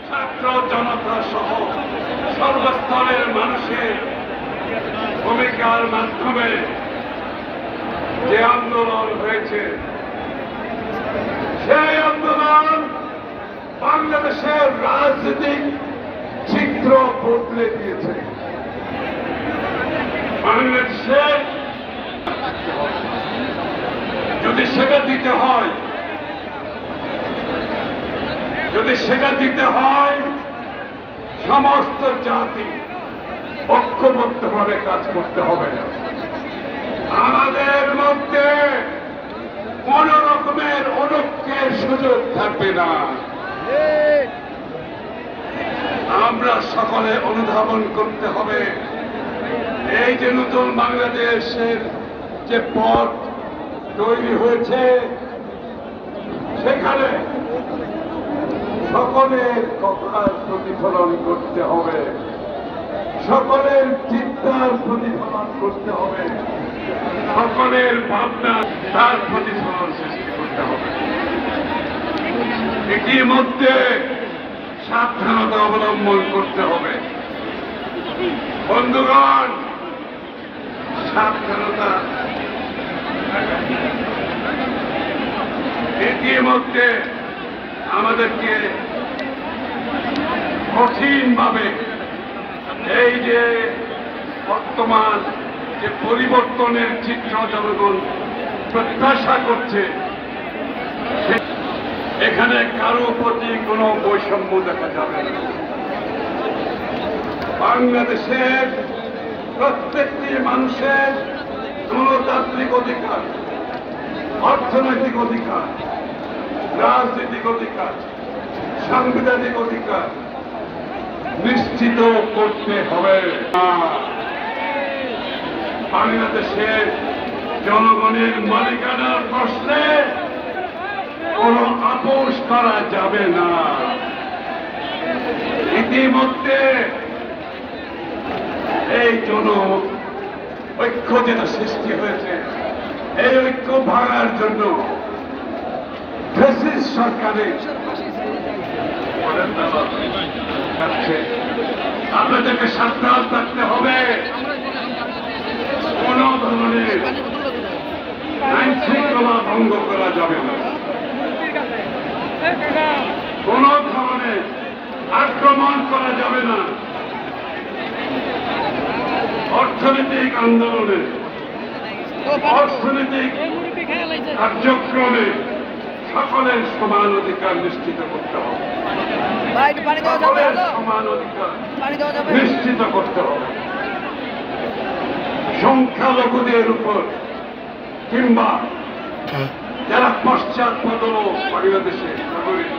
ছাত্র জনতা সহ সর্বস্তরের মানুষের ভূমিকার মাধ্যমে যে আন্দোলন হয়েছে, সেই আন্দোলন বাংলাদেশের রাজনৈতিক চিত্র বদলে দিয়েছে। বাংলাদেশের যদি সেটা দিতে হয়, সমস্ত জাতি ঐক্যবদ্ধভাবে কাজ করতে হবে। আমাদের মধ্যে কোন রকমের অনৈক্যের সুযোগ থাকবে না। আমরা সকলে অনুধাবন করতে হবে, এই যে নতুন বাংলাদেশের যে পথ তৈরি হয়েছে, সেখানে সকলের কথার প্রতিফলন করতে হবে, সকলের চিন্তার প্রতিফলন করতে হবে, সকলের ভাবনা তার প্রতিফলন সৃষ্টি করতে হবে। ইতিমধ্যে সাবধানতা অবলম্বন করতে হবে। বন্ধুগণ, সাবধানতা ইতিমধ্যে আমাদেরকে কঠিনভাবে এই যে বর্তমান যে পরিবর্তনের চিত্র জনগণ প্রত্যাশা করছে, এখানে কারো প্রতি কোনো বৈষম্য দেখা যাবে না। বাংলাদেশের প্রত্যেকটি মানুষের গণতান্ত্রিক অধিকার, অর্থনৈতিক অধিকার, রাজনৈতিক অধিকার, সাংবিধানিক অধিকার নিশ্চিত করতে হবে। বাংলাদেশের জনগণের মালিকানার প্রশ্নে কোনো আপোষ করা যাবে না। ইতিমধ্যে এই ঐক্য যেটা সৃষ্টি হয়েছে, এই ঐক্য ভাঙার জন্য ফ্যাসিস্ট সরকারের আপনাদেরকে সাবধান থাকতে হবে। কোন ধরনের আইন শৃঙ্খলা ভঙ্গ করা যাবে না, কোন ধরনের আক্রমণ করা যাবে না। অর্থনৈতিক আন্দোলনে, অর্থনৈতিক কার্যক্রমে সকলের সমান অধিকার নিশ্চিত করতে হবে। সকলের সমান অধিকার নিশ্চিত করতে হবে। সংখ্যালঘুদের উপর কিংবা যারা পশ্চাৎপদ বাংলাদেশে নাগরিক